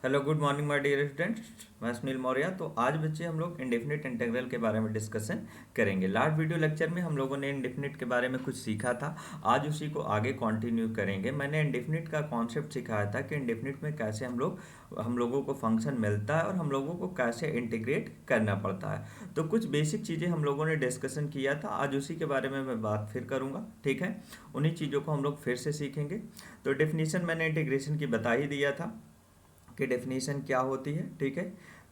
Hello good morning my dear students, मैं सुनील मौर्य। तो आज बच्चे हम लोग इंडेफिनिट इंटीग्रल के बारे में डिस्कशन करेंगे। लास्ट वीडियो लेक्चर में हम लोगों ने इंडेफिनिट के बारे में कुछ सीखा था। आज उसी को आगे कंटिन्यू करेंगे। मैंने इंडेफिनिट का कॉन्सेप्ट सिखाया था कि इंडेफिनिट में कैसे हम लोगों को फंक्शन मिलता है और हम लोगों को कैसे इंटीग्रेट करना पड़ता है। तो कुछ बेसिक चीज़ें हम लोगों ने डिस्कशन किया था, आज उसी के बारे में मैं बात फिर करूँगा। ठीक है, उन्हीं चीज़ों को हम लोग फिर से सीखेंगे। तो डेफिनेशन मैंने इंटीग्रेशन की बता ही दिया था कि डेफिनेशन क्या होती है। ठीक है,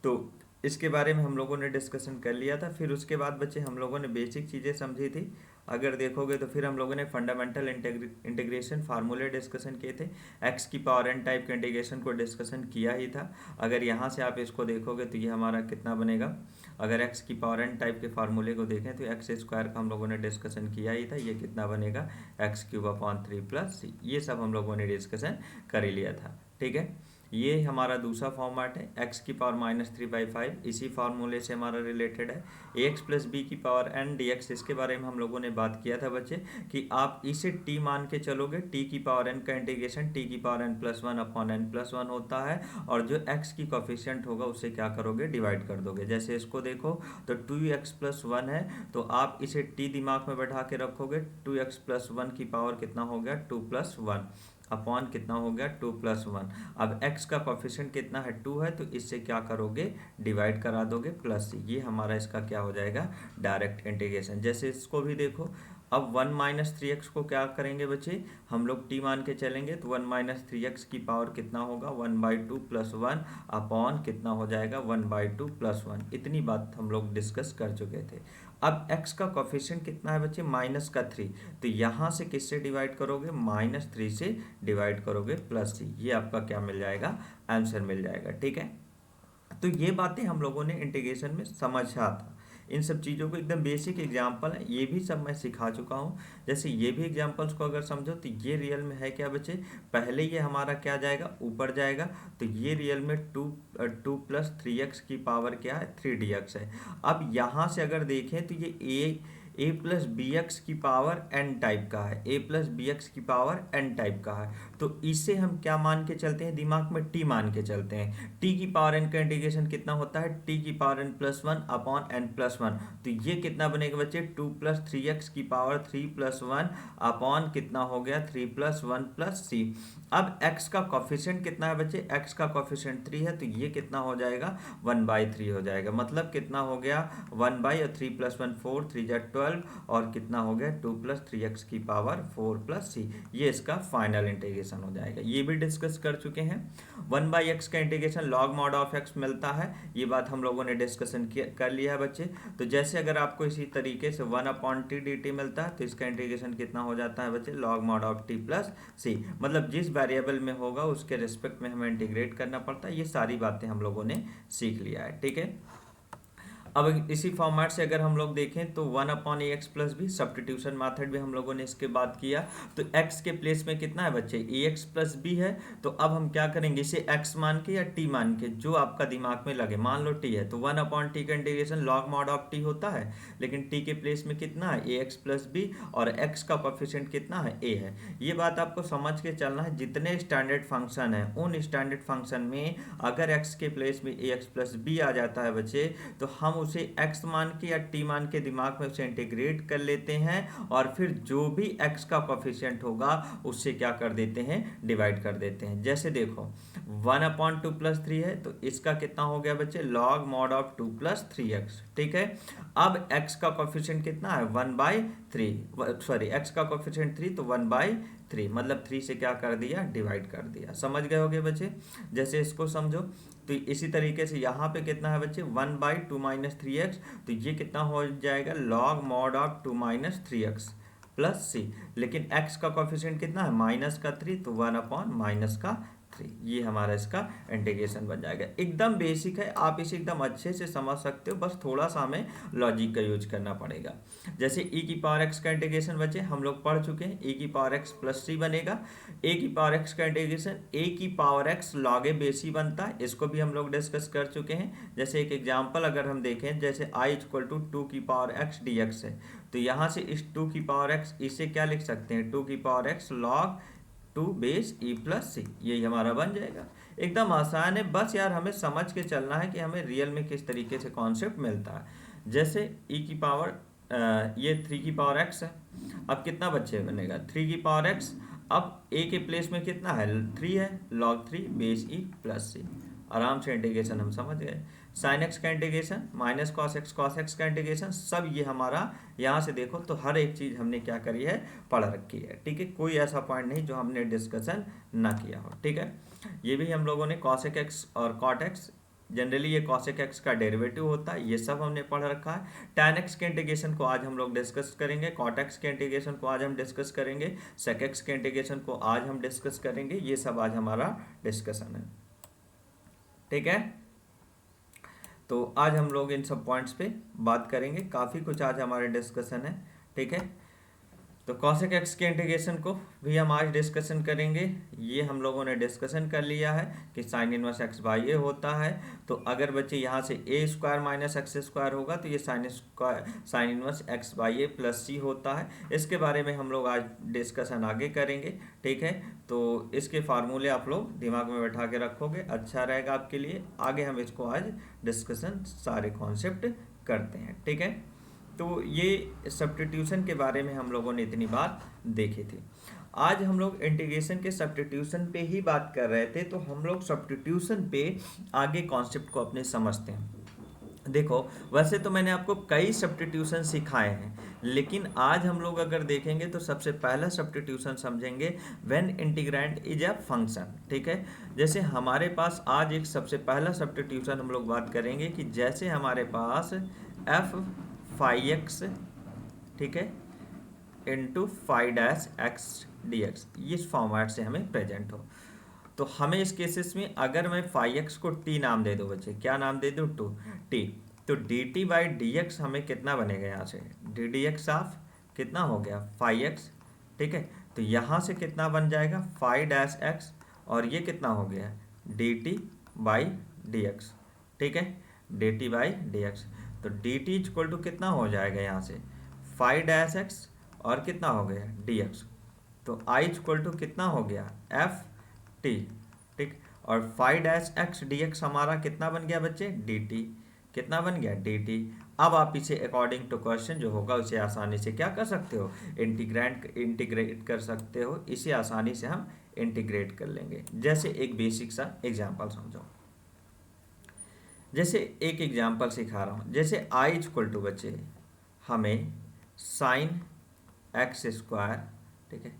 तो इसके बारे में हम लोगों ने डिस्कशन कर लिया था। फिर उसके बाद बच्चे हम लोगों ने बेसिक चीज़ें समझी थी। अगर देखोगे तो फिर हम लोगों ने फंडामेंटल इंटीग्रेशन फार्मूले डिस्कशन किए थे। एक्स की पावर एन टाइप के इंटीग्रेशन को डिस्कशन किया ही था। अगर यहाँ से आप इसको देखोगे तो ये हमारा कितना बनेगा। अगर एक्स की पावर एन टाइप के फार्मूले को देखें तो एक्स स्क्वायर का हम लोगों ने डिस्कशन किया ही था। ये कितना बनेगा, एक्स क्यूब अपॉन 3 + ये सब हम लोगों ने डिस्कशन कर ही लिया था। ठीक है, ये हमारा दूसरा फॉर्मेट है। एक्स की पावर -3/5 इसी फार्मूले से हमारा रिलेटेड है। ए एक्स प्लस बी की पावर एन डी एक्स, इसके बारे में हम लोगों ने बात किया था बच्चे कि आप इसे टी मान के चलोगे। टी की पावर एन का इंटीग्रेशन टी की पावर n+1 अपॉन n+1 होता है, और जो एक्स की कोफिशिएंट होगा उससे क्या करोगे, डिवाइड कर दोगे। जैसे इसको देखो तो 2x+1 है, तो आप इसे टी दिमाग में बैठा के रखोगे। 2x+1 की पावर कितना हो गया, 2+1 अपॉन कितना हो गया, 2+1। अब x का कोफिशिएंट कितना है, 2 है, तो इससे क्या करोगे, डिवाइड करा दोगे प्लस। ये हमारा इसका क्या हो जाएगा, डायरेक्ट इंटीग्रेशन। जैसे इसको भी देखो, अब 1-3x को क्या करेंगे बच्चे, हम लोग t मान के चलेंगे तो 1-3x की पावर कितना होगा, 1/2+1 अपॉन कितना हो जाएगा, 1/2+1। इतनी बात हम लोग डिस्कस कर चुके थे। अब x का कोफिशिएंट कितना है बच्चे, -3, तो यहाँ से किससे डिवाइड करोगे, -3 से डिवाइड करोगे प्लस c। ये आपका क्या मिल जाएगा, आंसर मिल जाएगा। ठीक है, तो ये बातें हम लोगों ने इंटीग्रेशन में समझा था। इन सब चीज़ों को एकदम बेसिक एग्जाम्पल है, ये भी सब मैं सिखा चुका हूँ। जैसे ये भी एग्जाम्पल्स को अगर समझो तो ये रियल में है क्या बच्चे, पहले ये हमारा क्या जाएगा, ऊपर जाएगा। तो ये रियल में 2 + 3x की पावर क्या है, 3dx है। अब यहाँ से अगर देखें तो ये a+bx की पावर n टाइप का है, a+bx की पावर n टाइप का है। तो इसे हम क्या मान के चलते हैं, दिमाग में t मान के चलते हैं। t की पावर n का इंटीग्रेशन कितना होता है, t की पावर n+1 अपॉन n+1। तो ये कितना बनेगा बच्चे, 2 + 3x की पावर 3+1 अपॉन कितना हो गया, 3+1 + c। अब x का कोफिशिएंट कितना है बच्चे, x का कोफिशिएंट 3 है, तो ये कितना हो जाएगा, 1/3 हो जाएगा। मतलब कितना हो गया, 1/3+1 4, 3 × 12, और कितना हो गया, 2 + 3x की पावर 4 + c। ये इसका फाइनल इंटीग्रेशन हो जाएगा। ये भी डिस्कस कर चुके हैं। 1/x का integration log mod of x मिलता है, ये बात हम लोगों ने डिस्कशन कर लिया है बच्चे। तो जैसे अगर आपको इसी तरीके से 1/t dt मिलता है, तो इसका इंटीग्रेशन कितना हो जाता है बच्चे, log mod of t + c। मतलब जिस वेरिएबल में होगा उसके रिस्पेक्ट में हमें इंटीग्रेट करना पड़ता है। ये सारी बातें हम लोगों ने सीख लिया है। ठीक है, अब इसी फॉर्मेट से अगर हम लोग देखें तो 1/ax plus B substitution method भी हम लोगों ने इसके बाद किया। तो x के प्लेस में कितना है बच्चे, ax प्लस बी है। तो अब हम क्या करेंगे, इसे x मान के या t मान के, जो आपका दिमाग में लगे। मान लो t है तो 1/t का integration log mod of t होता है, लेकिन t के प्लेस में कितना है, ax प्लस बी, और x का कोफिशिएंट कितना है, a है। ये बात आपको समझ के चलना है। जितने स्टैंडर्ड फंक्शन है उन स्टैंडर्ड फंक्शन में अगर x के प्लेस में ax प्लस बी आ जाता है बच्चे, तो हम उसे x मान के या t मान के दिमाग में उसे इंटीग्रेट कर लेते हैं, और फिर जो भी x का कोफिशिएंट होगा उससे क्या कर देते हैं, डिवाइड कर देते हैं। जैसे देखो 1/2 + 3 है, तो इसका कितना हो गया बच्चे, log mod ऑफ 2 + 3x। ठीक है, अब x का कोफिशिएंट कितना है, 1/3, सॉरी x का कोफिशिएंट 3, तो 1/3 मतलब 3 से क्या कर दिया, डिवाइड कर दिया। समझ गए होगे बच्चे। जैसे इसको समझो तो इसी तरीके से यहाँ पे कितना है बच्चे, 1/2 - 3x, तो ये कितना हो जाएगा, log mod of 2 - 3x plus c। लेकिन x का कोफिशिएंट कितना है, -3, तो 1/-3। ये हमारा इसका इंटीग्रेशन बन जाएगा। एकदम बेसिक है, आप इसे एकदम अच्छे से समझ सकते हो, बस थोड़ा सा हमें लॉजिक का यूज करना पड़ेगा। जैसे e की पावर x का इंटीग्रेशन बच्चे हम लोग पढ़ चुके हैं, e की पावर x प्लस c बनेगा। a की पावर x का इंटीग्रेशन a की power x log a base c बनता है, इसको भी हम लोग डिस्कस कर चुके हैं। जैसे एक एग्जांपल अगर हम देखें, जैसे i = 2 की पावर x dx है, तो यहाँ से इस 2 की पावर x इसे क्या लिख सकते हैं, 2 की power x log to base e plus c, यही हमारा बन जाएगा। एकदम आसान है, बस यार हमें समझ के चलना है कि हमें रियल में किस तरीके से कॉन्सेप्ट मिलता है। जैसे ई की पावर ये 3 की पावर एक्स है, अब कितना बच्चे बनेगा 3 की पावर एक्स, अब ए के प्लेस में कितना है 3 है, log 3 बेस ई प्लस सी। आराम से इंटीग्रेशन हम समझ गए। साइन एक्स का इंटीग्रेशन माइनस कॉस एक्स का इंटीग्रेशन, सब ये हमारा यहाँ से देखो तो हर एक चीज़ हमने क्या करी है, पढ़ रखी है। ठीक है, कोई ऐसा पॉइंट नहीं जो हमने डिस्कशन ना किया हो। ठीक है, ये भी हम लोगों ने कॉसेक एक्स और कॉट एक्स, जनरली ये कॉसेक एक्स का डेरिवेटिव होता है, ये सब हमने पढ़ रखा है। टैन एक्स के इंटीग्रेशन को आज हम लोग डिस्कस करेंगे, कॉट एक्स के इंटीग्रेशन को आज हम डिस्कस करेंगे, सेक एक्स के इंटीग्रेशन को आज हम डिस्कस करेंगे। ये सब आज हमारा डिस्कशन है। ठीक है, तो आज हम लोग इन सब पॉइंट्स पे बात करेंगे, काफ़ी कुछ आज हमारे डिस्कशन है। ठीक है, तो कॉसेक एक्स के इंटीग्रेशन को भी हम आज डिस्कशन करेंगे। ये हम लोगों ने डिस्कशन कर लिया है कि sine inverse x by a होता है, तो अगर बच्चे यहाँ से a square minus x square होगा तो ये sine inverse x by a plus c होता है। इसके बारे में हम लोग आज डिस्कशन आगे करेंगे। ठीक है, तो इसके फार्मूले आप लोग दिमाग में बैठा के रखोगे, अच्छा रहेगा आपके लिए। आगे हम इसको आज डिस्कशन सारे कॉन्सेप्ट करते हैं। ठीक है, तो ये सब्स्टिट्यूशन के बारे में हम लोगों ने इतनी बात देखी थी। आज हम लोग इंटीग्रेशन के सब्स्टिट्यूशन पे ही बात कर रहे थे, तो हम लोग सब्स्टिट्यूशन पे आगे कॉन्सेप्ट को अपने समझते हैं। देखो, वैसे तो मैंने आपको कई सब्स्टिट्यूशन सिखाए हैं, लेकिन आज हम लोग अगर देखेंगे तो सबसे पहला सब्स्टिट्यूशन समझेंगे when integrand is a function. ठीक है, जैसे हमारे पास आज एक सबसे पहला सब्स्टिट्यूशन हम लोग बात करेंगे कि जैसे हमारे पास एफ फाई एक्स, ठीक है, into phi dash x D X, इस फॉर्मेट से हमें प्रेजेंट हो, तो हमें इस केसेस में अगर मैं फाई एक्स को टी नाम दे दूँ, बच्चे क्या नाम दे दूँ, टू टी, तो D T by D x हमें कितना बनेगा, यहाँ से डी डी एक्स ऑफ कितना हो गया फाई एक्स। ठीक है, तो यहाँ से कितना बन जाएगा फाई डैश एक्स, और ये कितना हो गया D T by D x. ठीक है, D T by D X, तो डी टी इक्वल टू कितना हो जाएगा यहाँ से फाई डैश एक्स, और कितना हो गया डी एक्स, तो आई इक्वल टू कितना हो गया एफ टी। ठीक, और phi dash x D X हमारा कितना बन गया बच्चे डी टी, कितना बन गया डी टी। अब आप इसे अकॉर्डिंग टू क्वेश्चन जो होगा उसे आसानी से क्या कर सकते हो, इंटीग्रेट कर सकते हो, इसे आसानी से हम इंटीग्रेट कर लेंगे। जैसे एक बेसिक सा एग्जाम्पल समझो, जैसे एक एग्जाम्पल सिखा रहा हूँ, जैसे आई इक्वल टू बच्चे हमें साइन एक्स स्क्वायर, ठीक है,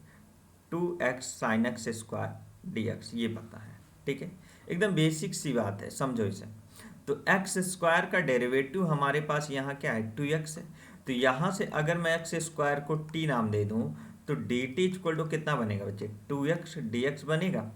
2x sine x square D x ये पता है। ठीक है, एकदम बेसिक सी बात है, समझो इसे। तो एक्स स्क्वायर का डेरिवेटिव हमारे पास यहाँ क्या है 2x है, तो यहाँ से अगर मैं एक्स स्क्वायर को t नाम दे दूँ तो डी टी इक्वल टू कितना बनेगा बच्चे 2x dx बनेगा।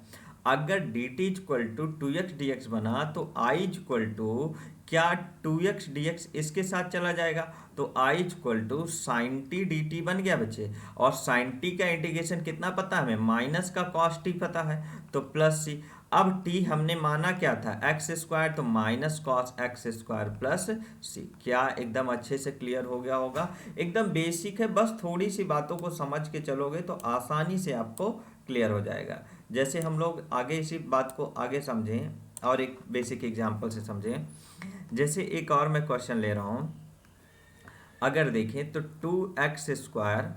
अगर D T equal to 2x dx बना तो आई इक्वल टू क्या 2x dx इसके साथ चला जाएगा, तो I equal to sine t D t बन गया बच्चे। और साइन टी का इंटीग्रेशन कितना पता है हमें, माइनस का कॉस टी पता है, तो प्लस सी। अब टी हमने माना क्या था एक्स स्क्वायर, तो minus cos x square plus c. क्या एकदम अच्छे से क्लियर हो गया होगा, एकदम बेसिक है, बस थोड़ी सी बातों को समझ के चलोगे तो आसानी से आपको क्लियर हो जाएगा। जैसे हम लोग आगे इसी बात को आगे समझें और एक बेसिक एग्जांपल से समझें। जैसे एक और मैं क्वेश्चन ले रहा हूँ, अगर देखें तो 2x स्क्वायर,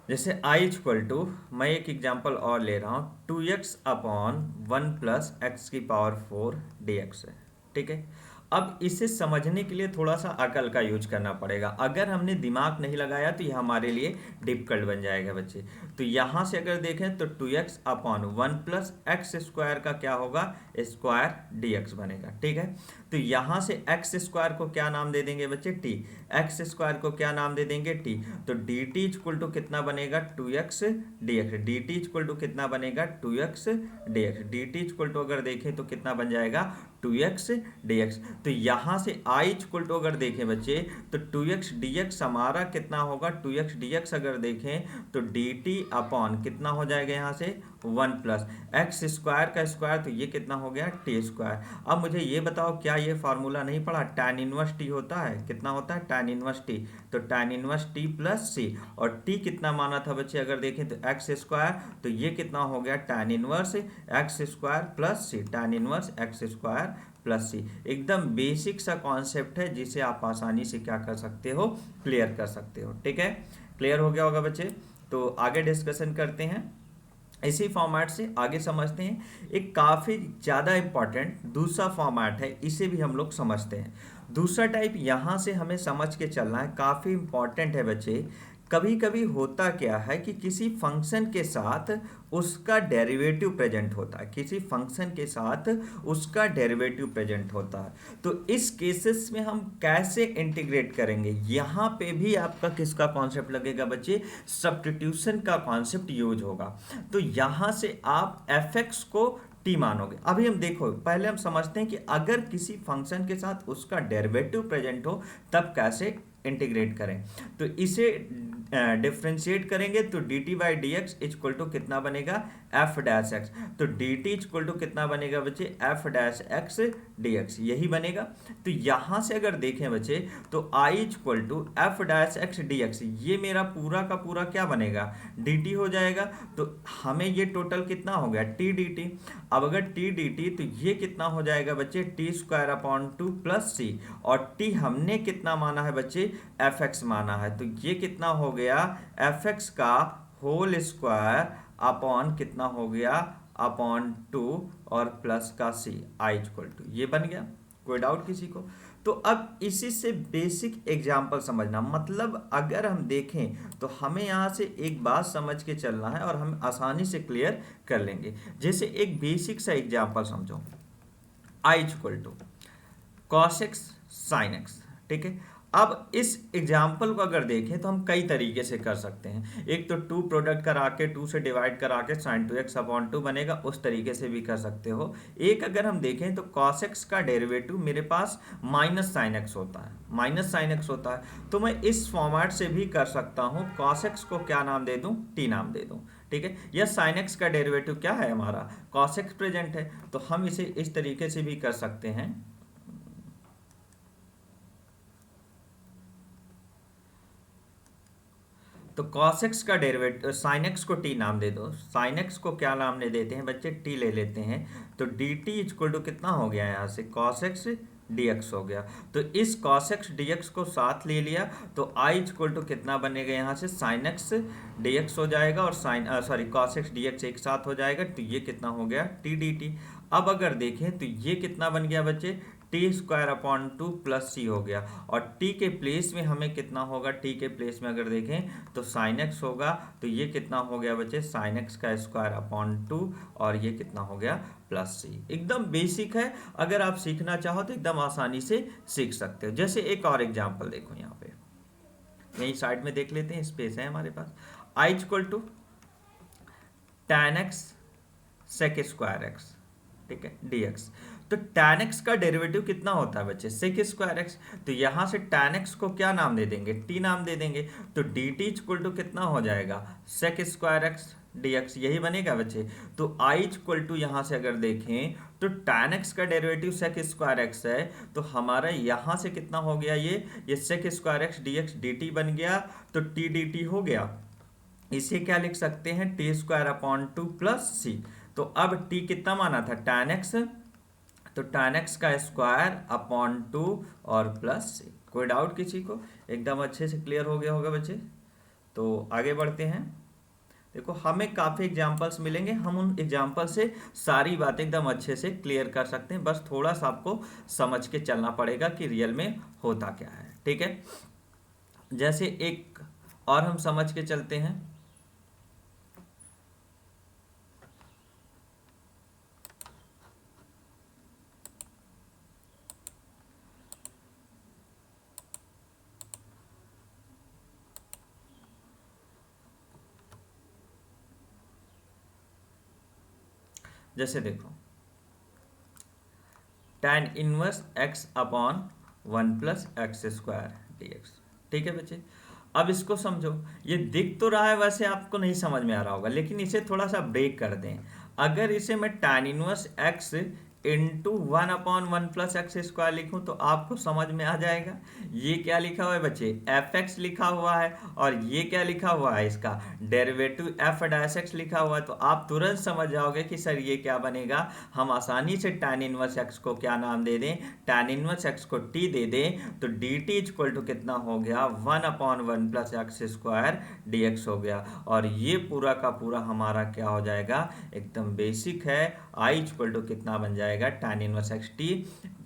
जैसे i इक्वल टू, मैं एक एग्जांपल और ले रहा हूँ 2x अपॉन 1 प्लस एक्स की पावर 4 dx है। ठीक है, अब इसे समझने के लिए थोड़ा सा अकल का यूज करना पड़ेगा, अगर हमने दिमाग नहीं लगाया तो ये हमारे लिए डिफिकल्ट बन जाएगा बच्चे। तो यहाँ से अगर देखें तो 2x upon 1 plus x square का क्या होगा स्क्वायर dx बनेगा। ठीक है, तो यहाँ से एक्स स्क्वायर को क्या नाम दे देंगे बच्चे t, एक्स स्क्वायर को क्या नाम दे देंगे t, तो डी टी इक्वल टू कितना बनेगा 2x dx, D T equal to कितना बनेगा 2x dx, D T equal to अगर देखें तो कितना बन जाएगा 2x dx। तो यहाँ से I इक्वल टू अगर देखें बच्चे तो 2x dx हमारा कितना होगा, 2x dx अगर देखें तो dt अपॉन कितना हो जाएगा यहाँ से 1 प्लस एक्स स्क्वायर का स्क्वायर, तो ये कितना हो गया टी स्क्वायर। अब मुझे ये बताओ क्या ये फार्मूला नहीं पढ़ा, tan इनवर्स टी होता है, कितना होता है tan इनवर्स टी, तो tan inverse T plus c, और टी कितना माना था बच्चे अगर देखें तो एक्स स्क्वायर, तो ये कितना हो गया tan inverse x square plus c, tan inverse x square plus c. एकदम बेसिक सा कॉन्सेप्ट है जिसे आप आसानी से क्या कर सकते हो, क्लियर कर सकते हो। ठीक है, क्लियर हो गया होगा बच्चे। तो आगे डिस्कशन करते हैं, इसी फॉर्मेट से आगे समझते हैं। एक काफ़ी ज़्यादा इम्पॉर्टेंट दूसरा फॉर्मेट है, इसे भी हम लोग समझते हैं। दूसरा टाइप यहाँ से हमें समझ के चलना है, काफ़ी इम्पॉर्टेंट है बच्चे। कभी कभी होता क्या है कि किसी फंक्शन के साथ उसका डेरिवेटिव प्रेजेंट होता है, किसी फंक्शन के साथ उसका डेरिवेटिव प्रेजेंट होता है, तो इस केसेस में हम कैसे इंटीग्रेट करेंगे, यहाँ पे भी आपका किसका कॉन्सेप्ट लगेगा बच्चे, सब्स्टिट्यूशन का कॉन्सेप्ट यूज होगा। तो यहाँ से आप fx को t मानोगे। अभी हम देखो, पहले हम समझते हैं कि अगर किसी फंक्शन के साथ उसका डेरिवेटिव प्रेजेंट हो तब कैसे इंटीग्रेट करें। तो इसे डिफ्रेंशिएट करेंगे तो D T by D x equal to कितना बनेगा एफ डैश एक्स, तो डी टी इक्वल टू कितना बनेगा बच्चे F dash x D x, यही बनेगा। तो यहाँ से अगर देखें बच्चे तो I equal to f dash x D x, ये मेरा पूरा का पूरा क्या बनेगा डी टी हो जाएगा। तो हमें ये टोटल कितना हो गया टी डी टी। अब अगर टी डी टी तो ये कितना हो जाएगा बच्चे T square upon 2 plus c, और टी हमने कितना माना है बच्चे एफ एक्स माना है, तो ये कितना हो गया एफ एक्स का होल स्क्वायर अपॉन कितना हो गया अपॉन 2 और प्लस का सी आई इक्वल टू, ये बन गया। कोई डाउट किसी को? तो अब इसी से बेसिक एग्जांपल समझना, मतलब अगर हम देखें तो हमें यहाँ से एक बात समझ के चलना है और हम आसानी से क्लियर कर लेंगे। जैसे एक बेसिक सा एग्जांपल समझो, I equal to cos x sine x, ठीक है। अब इस एग्जाम्पल को अगर देखें तो हम कई तरीके से कर सकते हैं। एक तो 2 प्रोडक्ट करा के 2 से डिवाइड करा के साइन 2x अपॉन 2 बनेगा, उस तरीके से भी कर सकते हो। एक अगर हम देखें तो cos x का डेरिवेटिव मेरे पास माइनस साइन एक्स होता है, माइनस साइन एक्स होता है, तो मैं इस फॉर्मेट से भी कर सकता हूँ। cos x को क्या नाम दे दूँ, t नाम दे दूँ, ठीक है। या साइन x का डेरिवेटिव क्या है हमारा cos x प्रेजेंट है, तो हम इसे इस तरीके से भी कर सकते हैं। तो cos x का डेरिवेटिव sin x को t नाम दे दो, sin x को क्या नाम ले देते हैं बच्चे t ले लेते हैं, तो dt इक्वल टू कितना हो गया यहाँ से cos x dx हो गया। तो इस cos x dx को साथ ले लिया तो i इक्वल टू कितना बनेगा यहाँ से sin x dx हो जाएगा, और cos x dx एक साथ हो जाएगा, तो ये कितना हो गया t dt। अब अगर देखें तो ये कितना बन गया बच्चे टी स्क्वायर अपॉन 2 प्लस सी हो गया, और टी के प्लेस में हमें कितना होगा, टी के प्लेस में अगर देखें तो साइन एक्स होगा, तो ये कितना हो गया बच्चे साइन एक्स का स्क्वायर अपॉन 2, और ये कितना हो गया प्लस सी। एकदम बेसिक है, अगर आप सीखना चाहो तो एकदम आसानी से सीख सकते हो। जैसे एक और एग्जाम्पल देखो, यहाँ पे यही साइड में देख लेते हैं, स्पेस है हमारे पास। I equal to tan x sec square x, ठीक है dx। तो tan x का डेरिवेटिव कितना होता है बच्चे sec स्क्वायर एक्स, तो यहां से tan x को क्या नाम दे देंगे t नाम दे देंगे, तो dt इक्वल टू कितना हो जाएगा sec स्क्वायर एक्स dx, यही बनेगा बच्चे। तो i इक्वल टू यहां से अगर देखें तो tan x का डेरिवेटिव sec स्क्वायर एक्स है, तो हमारा यहां से कितना हो गया ये sec square X dx dt बन गया, तो t dt हो गया। इसे क्या लिख सकते हैं T square upon 2 plus c. तो अब t कितना माना था tan x, तो tan x का स्क्वायर अपॉन 2 और प्लस सी। कोई डाउट किसी को? एकदम अच्छे से क्लियर हो गया होगा बच्चे। तो आगे बढ़ते हैं। देखो हमें काफ़ी एग्जाम्पल्स मिलेंगे, हम उन एग्जाम्पल से सारी बातें एकदम अच्छे से क्लियर कर सकते हैं, बस थोड़ा सा आपको समझ के चलना पड़ेगा कि रियल में होता क्या है, ठीक है। जैसे एक और हम समझ के चलते हैं। जैसे देखो tan inverse x upon 1 plus x square dx। ठीक है बच्चे, अब इसको समझो। ये दिख तो रहा है, वैसे आपको नहीं समझ में आ रहा होगा, लेकिन इसे थोड़ा सा ब्रेक कर दें। अगर इसे मैं tan inverse x into 1 upon 1 plus x square लिखूँ तो आपको समझ में आ जाएगा। ये क्या लिखा हुआ है बच्चे, एफ एक्स लिखा हुआ है, और ये क्या लिखा हुआ है, इसका डेरिवेटिव एफ डैश एक्स लिखा हुआ है। तो आप तुरंत समझ जाओगे कि सर ये क्या बनेगा। हम आसानी से tan इनवर्स एक्स को क्या नाम दे दें, tan इनवर्स एक्स को t दे दें, तो डी टी इक्वल टू कितना हो गया, 1 upon 1 plus x square D x हो गया। और ये पूरा का पूरा हमारा क्या हो जाएगा, एकदम बेसिक है। आई इक्वल टू कितना बन जाएगा, tan inverse x T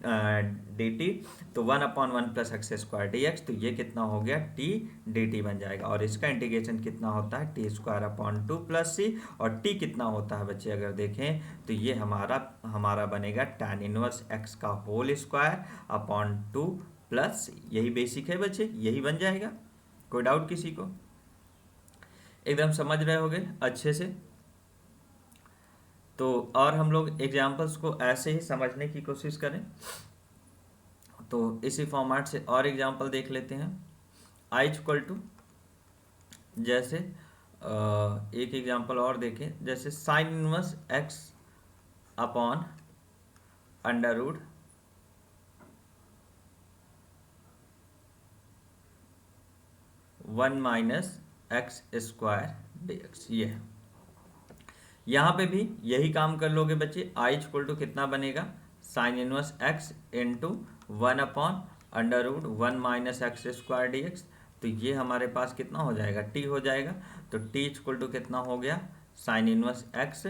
D T, तो 1 upon 1 plus x square D X, तो ये कितना हो गया, टी डी टी बन जाएगा। और इसका इंटीग्रेशन कितना होता है, T square upon 2 plus c, और टी कितना होता है बच्चे अगर देखें तो ये हमारा बनेगा tan इनवर्स एक्स का होल स्क्वायर अपॉन 2 प्लस, यही बेसिक है बच्चे, यही बन जाएगा। कोई डाउट किसी को, एकदम समझ रहे होगे अच्छे से। तो और हम लोग एग्जाम्पल्स को ऐसे ही समझने की कोशिश करें। तो इसी फॉर्मेट से और एग्जाम्पल देख लेते हैं। आई इक्वल टू, जैसे एक एग्जाम्पल और देखें, जैसे sine inverse X upon under root 1 minus x square D x, ये है। यहाँ पे भी यही काम कर लोगे बच्चे। आई इक्वल टू कितना बनेगा, sine inverse X into 1 upon under root 1 minus x square D X, तो ये हमारे पास कितना हो जाएगा, टी हो जाएगा। तो टी इक्वल टू कितना हो गया, साइन इनवर्स एक्स,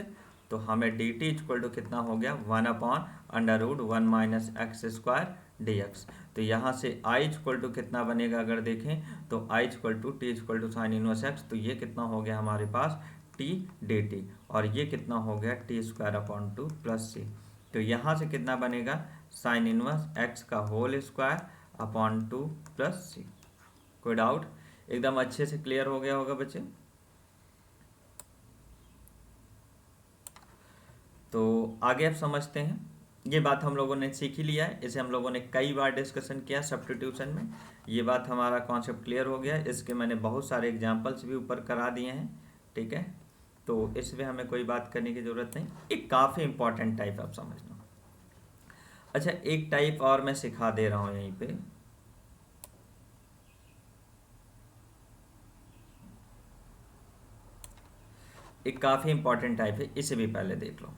तो हमें डी टी इक्वल टू कितना हो गया, 1 upon under root 1 minus x square D X. तो यहाँ से आई इक्वल टू कितना बनेगा अगर देखें तो I equal to t equal to sine inverse x, तो ये कितना हो गया हमारे पास, टी डी टी, और ये कितना हो गया, T square upon 2 plus c. तो यहाँ से कितना बनेगा, साइन इनवर्स एक्स का whole square upon 2 plus c. कोई डाउट, एकदम अच्छे से क्लियर हो गया होगा बच्चे। तो आगे आप समझते हैं। ये बात हम लोगों ने सीख ही लिया है, इसे हम लोगों ने कई बार डिस्कशन किया सब्स्टिट्यूशन में। ये बात हमारा कॉन्सेप्ट क्लियर हो गया। इसके मैंने बहुत सारे एग्जाम्पल्स भी ऊपर करा दिए हैं, ठीक है। तो इसमें हमें कोई बात करने की ज़रूरत नहीं। एक काफ़ी इंपॉर्टेंट टाइप आप समझना। अच्छा, एक टाइप और मैं सिखा दे रहा हूँ यहीं पे। एक काफ़ी इंपॉर्टेंट टाइप है, इसे भी पहले देख लो।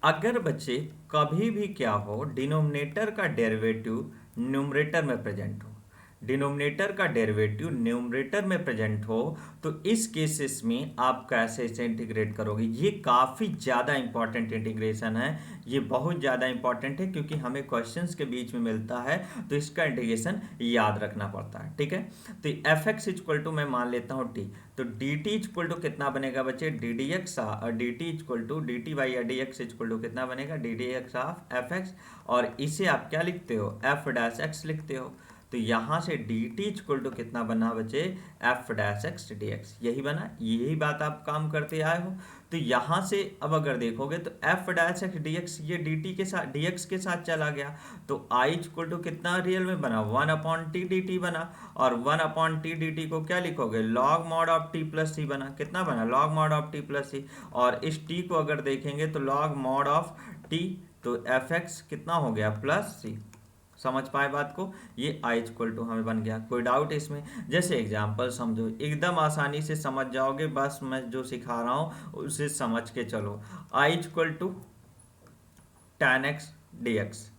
अगर बच्चे कभी भी क्या हो, डिनोमिनेटर का डेरिवेटिव न्यूमरेटर में प्रेजेंट हो, डिनोमिनेटर का डेरिवेटिव न्यूमरेटर में प्रेजेंट हो, तो इस केसेस में आप कैसे इसे इंटीग्रेट करोगे। ये काफ़ी ज़्यादा इंपॉर्टेंट इंटीग्रेशन है, ये बहुत ज़्यादा इंपॉर्टेंट है, क्योंकि हमें क्वेश्चंस के बीच में मिलता है, तो इसका इंटीग्रेशन याद रखना पड़ता है, ठीक है। तो एफ एक्स इक्वल टू मैं मान लेता हूँ टी, तो डी टी इक्वल टू कितना बनेगा बच्चे, D D X, D T equal to D T by D x equal to कितना बनेगा, D D X of F X, और इसे आप क्या लिखते हो, एफ डैश एक्स लिखते हो। तो यहाँ से डी टी इक्वल टू कितना बना बचे, F dash x D x, यही बना। यही बात आप काम करते आए हो। तो यहाँ से अब अगर देखोगे तो F dash x D x ये डी टी के साथ, डी एक्स के साथ चला गया, तो आई इक्वल टू कितना रियल में बना, 1 अपॉन टी डी टी बना। और 1 अपॉन टी डी टी को क्या लिखोगे, log mod of t plus c बना। कितना बना, log mod of t plus c. और इस टी को अगर देखेंगे तो लॉग मॉड ऑफ टी, तो एफ एक्स कितना हो गया, प्लस सी। समझ पाए बात को, ये आई इक्वल टू हमें बन गया। कोई डाउट इसमें, जैसे एग्जाम्पल समझो, एकदम आसानी से समझ जाओगे, बस मैं जो सिखा रहा हूँ उसे समझ के चलो। I equal to tan x D x,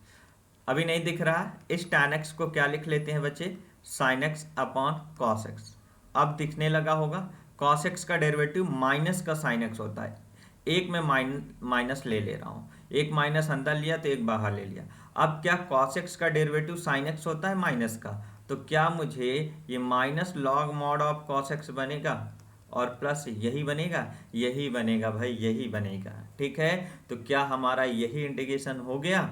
अभी नहीं दिख रहा, इस tan एक्स को क्या लिख लेते हैं बच्चे, sin x upon cos x. अब दिखने लगा होगा, कॉस एक्स का डेरिवेटिव माइनस का sin एक्स होता है। एक में माइनस ले रहा हूँ, एक माइनस अंदर लिया तो एक बाहर ले लिया। अब क्या cos x का डेरिवेटिव sin x होता है माइनस का, तो क्या मुझे ये minus log mod of cos x बनेगा और प्लस यही बनेगा, यही बनेगा भाई, यही बनेगा, ठीक है। तो क्या हमारा यही इंटीग्रेशन हो गया,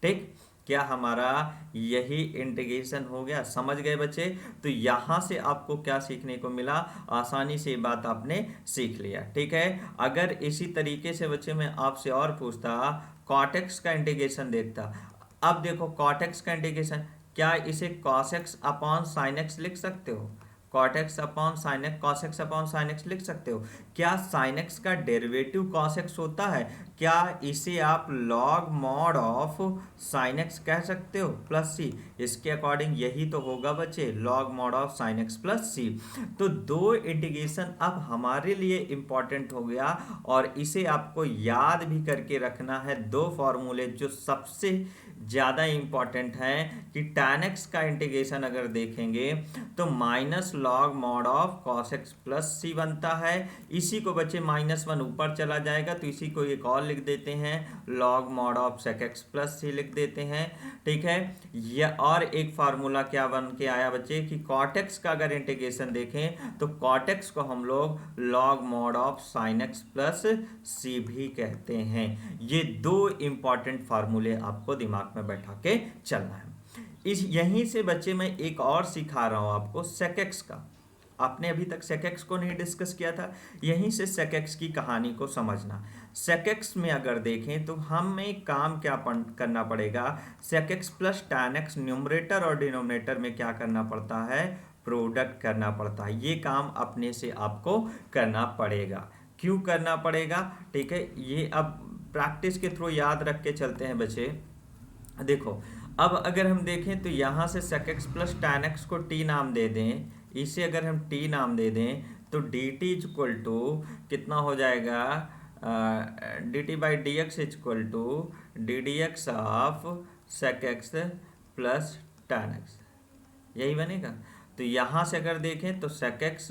ठीक। क्या हमारा यही इंटीग्रेशन हो गया? समझ गए बच्चे? तो यहाँ से आपको क्या सीखने को मिला? आसानी से ये बात आपने सीख लिया। ठीक है, अगर इसी तरीके से बच्चे मैं आपसे और पूछता, कॉट एक्स का इंटीग्रेशन देखता। अब देखो कॉट एक्स का इंटीग्रेशन, क्या इसे cos X upon sine X लिख सकते हो? Cot X upon sine X, cos X upon sine X लिख सकते हो? क्या साइन एक्स का डेरिवेटिव कॉस एक्स होता है? क्या इसे आप log mod of sine X कह सकते हो प्लस सी? इसके अकॉर्डिंग यही तो होगा बच्चे, log mod of sine x plus c. तो दो इंटीग्रेशन अब हमारे लिए इंपॉर्टेंट हो गया, और इसे आपको याद भी करके रखना है। दो फॉर्मूले जो सबसे ज़्यादा इंपॉर्टेंट है कि tan x का इंटीग्रेशन अगर देखेंगे तो minus log mod of cos x plus c बनता है। इसी को बच्चे -1 ऊपर चला जाएगा तो इसी को एक और लिख देते हैं, log mod of sec x plus c लिख देते हैं। ठीक है, यह और एक फार्मूला क्या बन के आया बच्चे कि कॉट एक्स का अगर इंटीग्रेशन देखें तो कॉट एक्स को हम लोग log mod of sine x plus c भी कहते हैं। ये दो इंपॉर्टेंट फार्मूले आपको दिमाग में बैठा के चलना है। इस यहीं से बच्चे मैं एक और सिखा रहा हूं आपको, सेक एक्स का। आपने अभी तक सेक एक्स को नहीं डिस्कस किया था, यहीं से सेक एक्स की कहानी को समझना। सेक एक्स में अगर देखें तो हमें काम क्या करना पड़ेगा, sec x plus tan X numerator और डिनोमिनेटर में क्या करना पड़ता है, प्रोडक्ट करना पड़ता है। ये काम अपने से आपको करना पड़ेगा। क्यों करना पड़ेगा? ठीक है, ये अब प्रैक्टिस के थ्रू याद रख के चलते हैं बच्चे। देखो अब अगर हम देखें तो यहाँ से sec x plus tan x को t नाम दे दें, इसे अगर हम t नाम दे दें तो dt इज इक्वल टू कितना हो जाएगा, dt by D X is equal to D D X of sec x plus tan X, यही बनेगा। तो यहाँ से अगर देखें तो sec x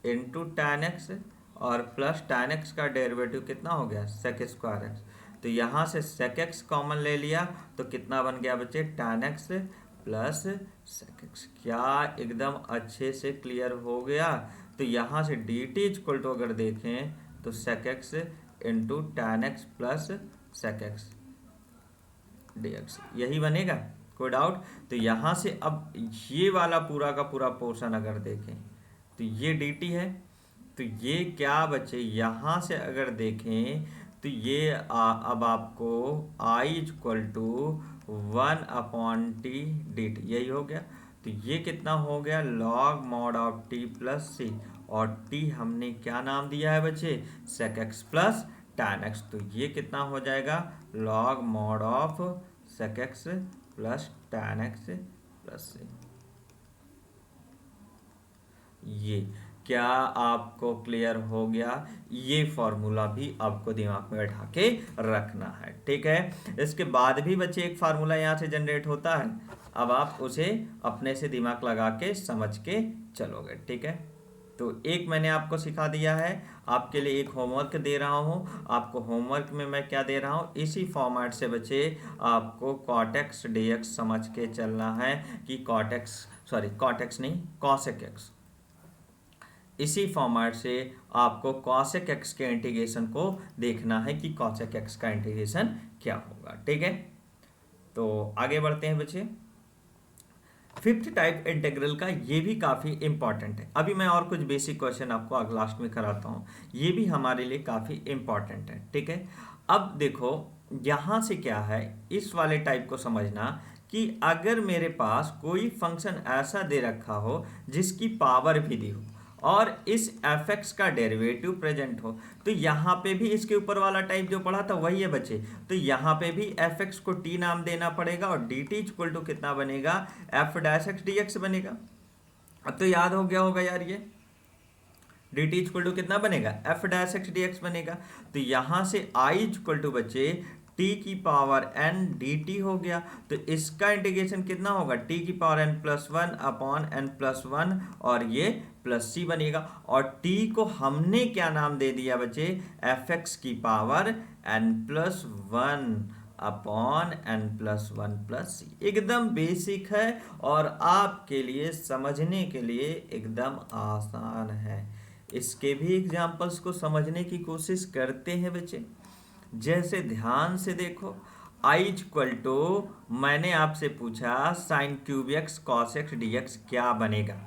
into tan x और प्लस टैन एक्स का डेरिवेटिव कितना हो गया, sec स्क्वायर एक्स। तो यहाँ से sec x कॉमन ले लिया तो कितना बन गया बच्चे, tan x plus sec x। क्या एकदम अच्छे से क्लियर हो गया? तो यहाँ से dt इक्वल टू अगर देखें तो sec x into tan x plus sec x dx, यही बनेगा, कोई डाउट? तो यहाँ से अब ये वाला पूरा का पूरा पोर्शन अगर देखें तो ये dt है, तो ये क्या बच्चे यहाँ से अगर देखें तो ये अब आपको i equal to 1/t dt, यही हो गया। तो ये कितना हो गया, log mod of t plus c, और t हमने क्या नाम दिया है बच्चे, sec x plus tan x। तो ये कितना हो जाएगा, log mod of sec x plus tan x plus c. ये क्या आपको क्लियर हो गया? ये फॉर्मूला भी आपको दिमाग में बैठा के रखना है। ठीक है, इसके बाद भी बच्चे एक फार्मूला यहाँ से जनरेट होता है, अब आप उसे अपने से दिमाग लगा के समझ के चलोगे। ठीक है, तो एक मैंने आपको सिखा दिया है, आपके लिए एक होमवर्क दे रहा हूँ। आपको होमवर्क में मैं क्या दे रहा हूँ, इसी फॉर्मेट से बच्चे आपको कॉट एक्स डी एक्स समझ के चलना है कि कॉट एक्स नहीं, कॉसेक एक्स। इसी फॉर्मेट से आपको कॉसेक एक्स के इंटीग्रेशन को देखना है कि कॉसेक एक्स का इंटीग्रेशन क्या होगा। ठीक है, तो आगे बढ़ते हैं बच्चे। फिफ्थ टाइप इंटीग्रल का ये भी काफ़ी इंपॉर्टेंट है। अभी मैं और कुछ बेसिक क्वेश्चन आपको लास्ट में कराता हूँ, ये भी हमारे लिए काफ़ी इंपॉर्टेंट है। ठीक है, अब देखो यहाँ से क्या है, इस वाले टाइप को समझना कि अगर मेरे पास कोई फंक्शन ऐसा दे रखा हो जिसकी पावर भी दी हो और इस f(x) का डेरिवेटिव प्रेजेंट हो, तो यहाँ पे भी इसके ऊपर वाला टाइप जो पढ़ा था वही है बच्चे। तो यहाँ पे भी f(x) को t नाम देना पड़ेगा और dt इक्वल टू कितना बनेगा, f' dx बनेगा। अब तो याद हो गया होगा यार, ये dt इक्वल टू कितना बनेगा, f' dx बनेगा। तो यहाँ से i इक्वल टू बच्चे t की पावर n dt हो गया। तो इसका इंटीग्रेशन कितना होगा, t की power n plus 1 upon n plus 1 और ये प्लस c बनेगा। और t को हमने क्या नाम दे दिया बच्चे, f(x) की power n plus 1 upon n plus 1 plus c। एकदम बेसिक है और आपके लिए समझने के लिए एकदम आसान है। इसके भी एग्जाम्पल्स को समझने की कोशिश करते हैं बच्चे। जैसे ध्यान से देखो, आई इक्वल टू, मैंने आपसे पूछा sine cube x cos x D x क्या बनेगा,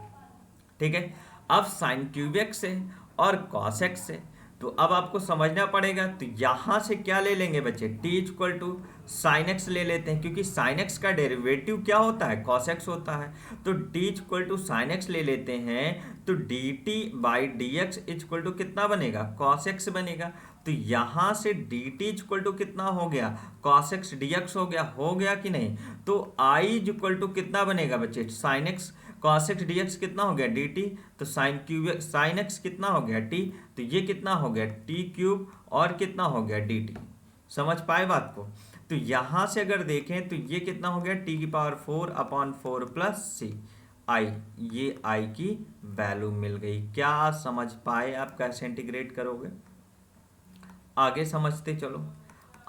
ठीक है। अब साइन क्यूब एक्स है और कॉस एक्स है, तो अब आपको समझना पड़ेगा, तो यहां से क्या ले लेंगे बच्चे, t equal to sine X ले लेते हैं, क्योंकि साइन एक्स का डेरिवेटिव क्या होता है, कॉस एक्स होता है। तो t equal to sine X ले लेते हैं, तो dt by D x equal to कितना बनेगा, कॉस एक्स बनेगा। तो यहां से dt इक्वल टू कितना हो गया, कॉस एक्स डी एक्स हो गया कि नहीं। तो i इक्वल टू कितना बनेगा बच्चे, sine x cos x dx कितना हो गया dt, तो साइन x कितना हो गया t, तो ये कितना हो गया t क्यूब और कितना हो गया dt। समझ पाए बात को। तो यहां से अगर देखें तो ये कितना हो गया t की पावर 4 अपॉन 4 प्लस सी आई, ये i की वैल्यू मिल गई। क्या समझ पाए आप कैसे इंटीग्रेट करोगे, आगे समझते चलो।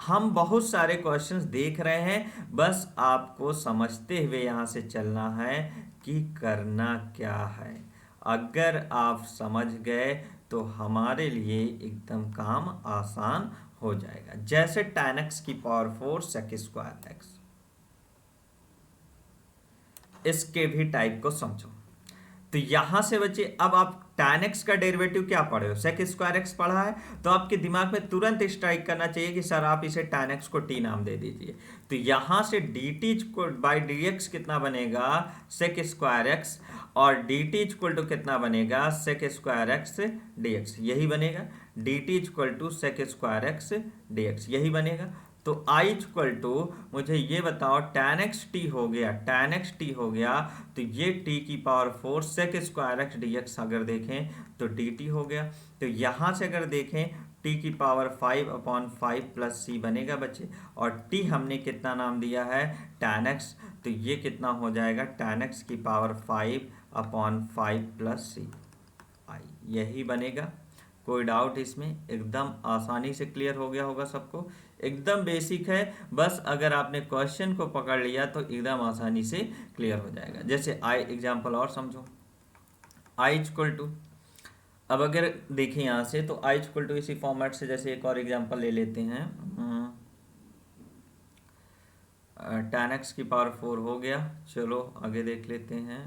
हम बहुत सारे क्वेश्चंस देख रहे हैं, बस आपको समझते हुए यहाँ से चलना है कि करना क्या है। अगर आप समझ गए तो हमारे लिए एकदम काम आसान हो जाएगा। जैसे tan x की पावर 4 sec स्क्वायर एक्स, इसके भी टाइप को समझो। तो यहां से बच्चे अब आप tan x का डेरिवेटिव क्या पढ़े हो, sec स्क्वायर एक्स पढ़ा है, तो आपके दिमाग में तुरंत स्ट्राइक करना चाहिए कि सर आप इसे tan x को t नाम दे दीजिए। तो यहां से dt बाई डी एक्स कितना बनेगा, sec स्क्वायर एक्स, और dt इक्वल टू कितना बनेगा, sec स्क्वायर एक्स dx, यही बनेगा। dt equal to sec square X dx, यही बनेगा। तो i इक्वल टू, मुझे ये बताओ, tan x t हो गया, tan x t हो गया, तो ये t की power 4 sec square X dx अगर देखें तो dt हो गया। तो यहाँ से अगर देखें t की पावर 5 अपॉन 5 प्लस सी बनेगा बच्चे, और t हमने कितना नाम दिया है, tan x, तो ये कितना हो जाएगा, tan x की पावर 5 अपॉन 5 प्लस सी आई, यही बनेगा। कोई डाउट इसमें, एकदम आसानी से क्लियर हो गया होगा सबको, एकदम बेसिक है। बस अगर आपने क्वेश्चन को पकड़ लिया तो एकदम आसानी से क्लियर हो जाएगा। जैसे आई एग्जांपल और समझो, आई इक्वल टू, अब अगर देखें यहाँ से तो आई इक्वल टू इसी फॉर्मेट से, जैसे एक और एग्जांपल ले लेते हैं, tan x की पावर 4 हो गया। चलो आगे देख लेते हैं।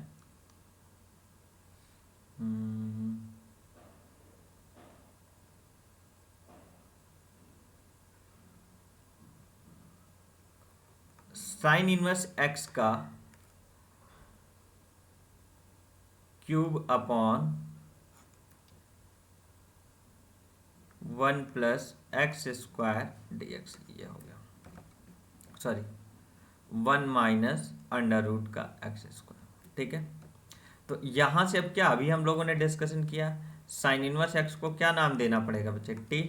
साइन इनवर्स x का cube upon 1 plus x square D x, ये हो गया, सॉरी 1 माइनस अंडर रूट का एक्स स्क्वायर, ठीक है। तो यहां से अब क्या, अभी हम लोगों ने डिस्कशन किया, साइन इनवर्स एक्स को क्या नाम देना पड़ेगा बच्चे, टी।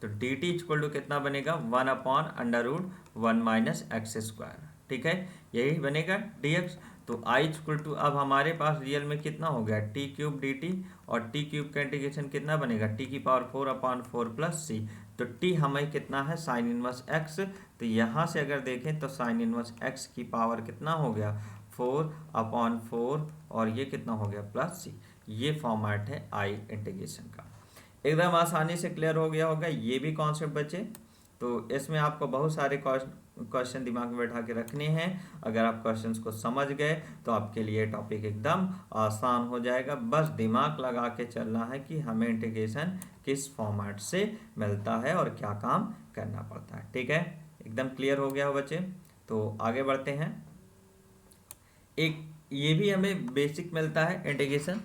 तो डी टी इक्वल टू कितना बनेगा, 1 upon under root 1 minus x square, ठीक है, यही बनेगा डी एक्स। तो आई इक्वल टू, अब हमारे पास रियल में कितना हो गया, टी क्यूब डी टी, और टी क्यूब का इंटीग्रेशन कितना बनेगा, टी की पावर 4 अपॉन 4 प्लस सी। तो टी हमें कितना है, साइन इनवर्स एक्स। तो यहाँ से अगर देखें तो साइन इनवर्स एक्स की पावर कितना हो गया, 4 अपॉन 4, और ये कितना हो गया, प्लस सी। ये फॉर्मेट है आई इंटीग्रेशन का, एकदम आसानी से क्लियर हो गया होगा ये भी कॉन्सेप्ट बच्चे। तो इसमें आपको बहुत सारे क्वेश्चन दिमाग में बैठा के रखने हैं। अगर आप क्वेश्चंस को समझ गए तो आपके लिए टॉपिक एकदम आसान हो जाएगा। बस दिमाग लगा के चलना है कि हमें इंटीग्रेशन किस फॉर्मेट से मिलता है और क्या काम करना पड़ता है, ठीक है, एकदम क्लियर हो गया हो बच्चे। तो आगे बढ़ते हैं। एक ये भी हमें बेसिक मिलता है इंटीग्रेशन।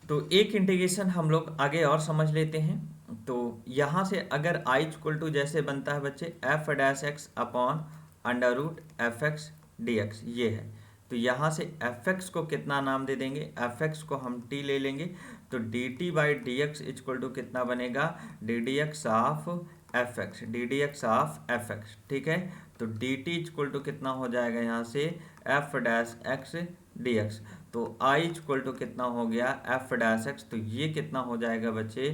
तो एक इंटीग्रेशन हम लोग आगे और समझ लेते हैं। तो यहाँ से अगर i इक्वल टू जैसे बनता है बच्चे, F dash X upon under root F X D x, ये है। तो यहाँ से एफ एक्स को कितना नाम दे देंगे, एफ एक्स को हम t ले लेंगे। तो D T by D x equal to कितना बनेगा, D D X of F X, D D X of F X, ठीक है। तो डी टी इक्वल टू कितना हो जाएगा यहाँ से, F dash x D X. तो i इक्वल टू कितना हो गया, एफ डैश एक्स, तो ये कितना हो जाएगा बच्चे,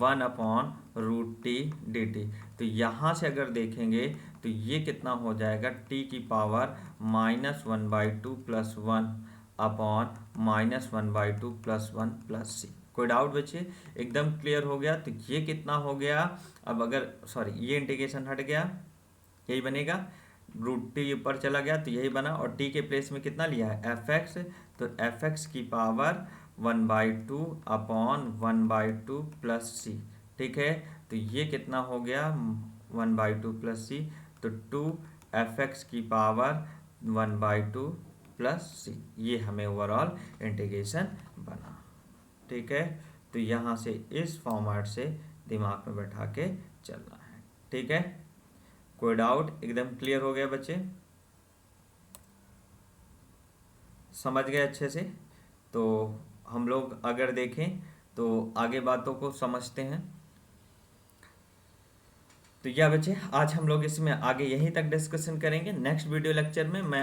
1 upon root T D T. तो यहाँ से अगर देखेंगे तो ये कितना हो जाएगा, t की power -1/2 plus 1 upon -1/2 plus 1 plus c. कोई डाउट बच्चे? एकदम क्लियर हो गया। तो ये कितना हो गया? अब अगर सॉरी ये इंटीग्रेशन हट गया, यही बनेगा, रूट टी ऊपर चला गया तो यही बना, और टी के प्लेस में कितना लिया है? F x. तो एफ एक्स की पावर 1/2 अपॉन 1/2 प्लस सी। ठीक है, तो ये कितना हो गया? 1/2 प्लस सी। तो 2 एफ एक्स की पावर 1/2 प्लस सी, ये हमें ओवरऑल इंटीग्रेशन बना। ठीक है, तो यहाँ से इस फॉर्मेट से दिमाग में बैठा के चलना है। ठीक है, कोई डाउट? एकदम क्लियर हो गया बच्चे? समझ गए अच्छे से? तो हम लोग अगर देखें तो आगे बातों को समझते हैं। तो या बच्चे, आज हम लोग इसमें आगे यहीं तक डिस्कशन करेंगे। नेक्स्ट वीडियो लेक्चर में मैं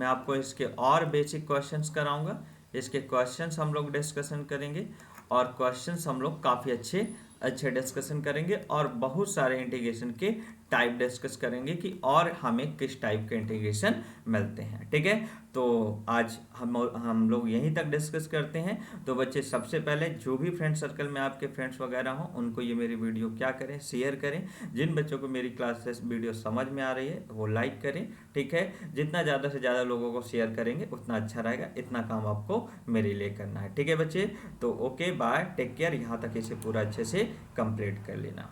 आपको इसके और बेसिक क्वेश्चंस कराऊंगा। इसके क्वेश्चंस हम लोग डिस्कशन करेंगे, और क्वेश्चंस हम लोग काफ़ी अच्छे डिस्कशन करेंगे, और बहुत सारे इंटीग्रेशन के टाइप डिस्कस करेंगे कि और हमें किस टाइप के इंटीग्रेशन मिलते हैं। ठीक है, तो आज हम लोग यहीं तक डिस्कस करते हैं। तो बच्चे, सबसे पहले जो भी फ्रेंड सर्कल में आपके फ्रेंड्स वगैरह हों, उनको ये मेरी वीडियो क्या करें, शेयर करें। जिन बच्चों को मेरी क्लासेस वीडियो समझ में आ रही है वो लाइक करें। ठीक है, जितना ज़्यादा से ज़्यादा लोगों को शेयर करेंगे उतना अच्छा रहेगा। इतना काम आपको मेरे लिए करना है। ठीक है बच्चे, तो ओके बाय, टेक केयर। यहाँ तक इसे पूरा अच्छे से कंप्लीट कर लेना।